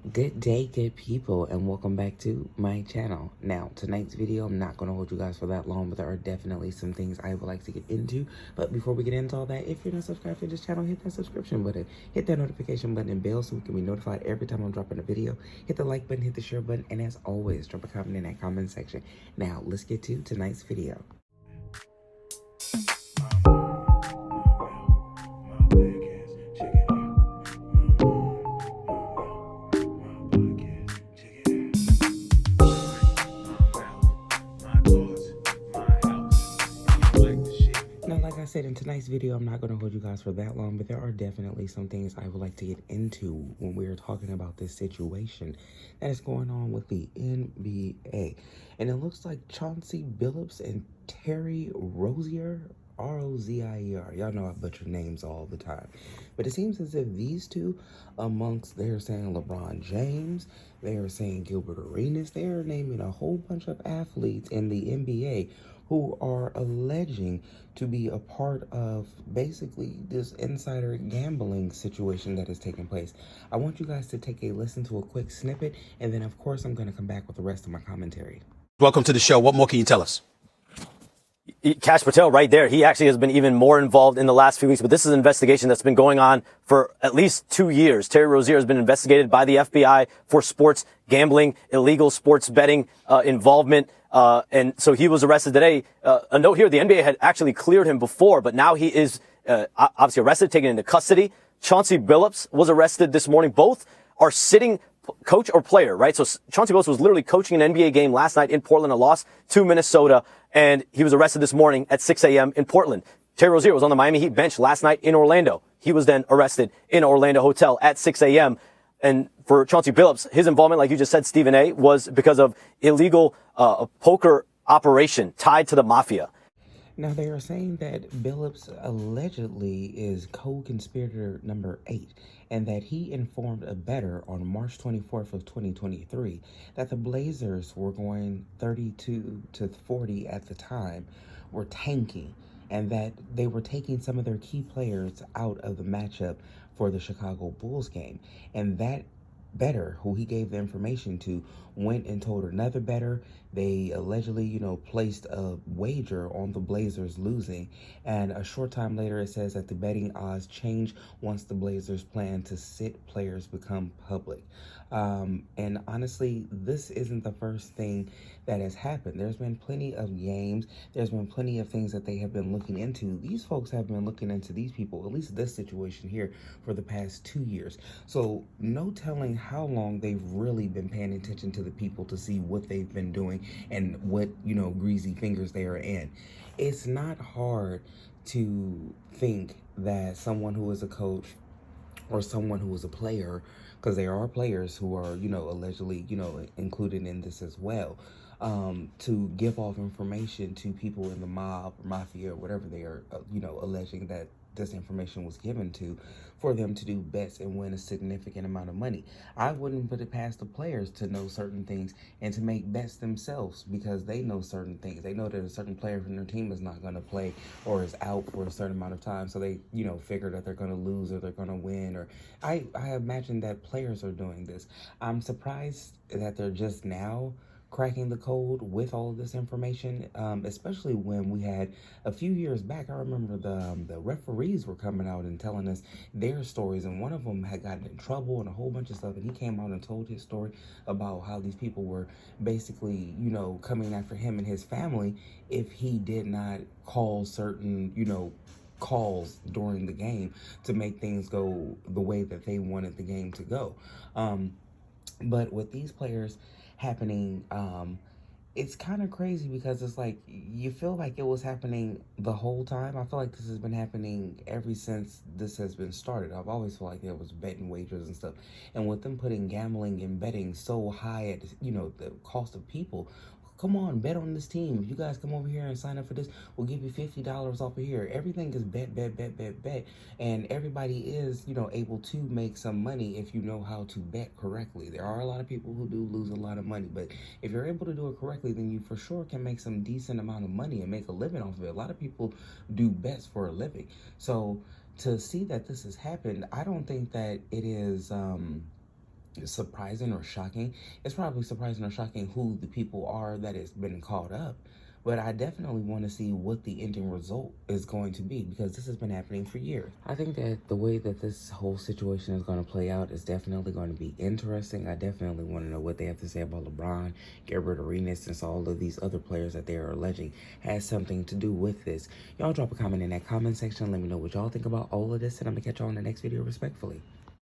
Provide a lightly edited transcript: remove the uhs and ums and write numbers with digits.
Good day, good people, and welcome back to my channel. Now, tonight's video, I'm not going to hold you guys for that long, but there are definitely some things I would like to get into. But before we get into all that, if you're not subscribed to this channel, hit that subscription button, hit that notification button and bell so we can be notified every time I'm dropping a video. Hit the like button, hit the share button, and as always, drop a comment in that comment section. Now, let's get to tonight's video. Now, like I said, in tonight's video, I'm not going to hold you guys for that long, but there are definitely some things I would like to get into when we're talking about this situation that is going on with the NBA. And it looks like Chauncey Billups and Terry Rozier, Rozier. Y'all know I butcher names all the time. But it seems as if these two, amongst, they're saying LeBron James, they are saying Gilbert Arenas, they are naming a whole bunch of athletes in the NBA who are alleging to be a part of basically this insider gambling situation that is taking place. I want you guys to take a listen to a quick snippet, and then of course I'm going to come back with the rest of my commentary. Welcome to the show. What more can you tell us? Kash Patel right there. He actually has been even more involved in the last few weeks, but this is an investigation that's been going on for at least 2 years. Terry Rozier has been investigated by the FBI for sports gambling, illegal sports betting involvement. And so he was arrested today. A note here, the NBA had actually cleared him before, but now he is obviously arrested, taken into custody. Chauncey Billups was arrested this morning. Both are sitting coach or player, right? So Chauncey Billups was literally coaching an NBA game last night in Portland, a loss to Minnesota, and he was arrested this morning at 6 a.m. in Portland. Terry Rozier was on the Miami Heat bench last night in Orlando. He was then arrested in an Orlando hotel at 6 a.m. And for Chauncey Billups, his involvement, like you just said, Stephen A., was because of illegal poker operation tied to the mafia. Now, they are saying that Billups allegedly is co-conspirator number 8, and that he informed a bettor on March 24th of 2023 that the Blazers were going 32-40 at the time, were tanking, and that they were taking some of their key players out of the matchup for the Chicago Bulls game. And that bettor who he gave the information to went and told another bettor. They allegedly, placed a wager on the Blazers losing, and a short time later it says that the betting odds changed once the Blazers plan to sit players become public. And honestly, this isn't the first thing that has happened. There's been plenty of games, there's been plenty of things that they have been looking into. These folks have been looking into these people, at least this situation here, for the past 2 years. So no telling how long they've really been paying attention to the people to see what they've been doing and what, greasy fingers they are in. It's not hard to think that someone who is a coach or someone who is a player, because there are players who are, allegedly, included in this as well, to give off information to people in the mob or mafia or whatever they are, alleging that this information was given to, for them to do bets and win a significant amount of money. I wouldn't put it past the players to know certain things and to make bets themselves because they know certain things. They know that a certain player from their team is not going to play or is out for a certain amount of time, so they, figure that they're going to lose or they're going to win. Or I imagine that players are doing this. I'm surprised that they're just now cracking the code with all of this information, especially when we had a few years back. I remember the referees were coming out and telling us their stories, and one of them had gotten in trouble and a whole bunch of stuff, and he came out and told his story about how these people were basically, coming after him and his family if he did not call certain, calls during the game to make things go the way that they wanted the game to go. But with these players happening, it's kind of crazy because it's like you feel like it was happening the whole time. I feel like this has been happening ever since this has been started. I've always felt like there was betting wagers and stuff, and with them putting gambling and betting so high at the cost of people. Come on, bet on this team. If you guys come over here and sign up for this, we'll give you $50 off of here. Everything is bet, bet, bet, bet, bet. And everybody is, able to make some money if you know how to bet correctly. There are a lot of people who do lose a lot of money, but if you're able to do it correctly, then you for sure can make some decent amount of money and make a living off of it. A lot of people do bets for a living. So to see that this has happened, I don't think that it is, surprising or shocking. It's probably surprising or shocking who the people are that has been caught up. But I definitely want to see what the ending result is going to be, because this has been happening for years. I think that the way that this whole situation is going to play out is definitely going to be interesting. I definitely want to know what they have to say about LeBron, Gilbert Arenas, since all of these other players that they are alleging has something to do with this. Y'all drop a comment in that comment section. Let me know what y'all think about all of this, and I'm going to catch y'all in the next video respectfully.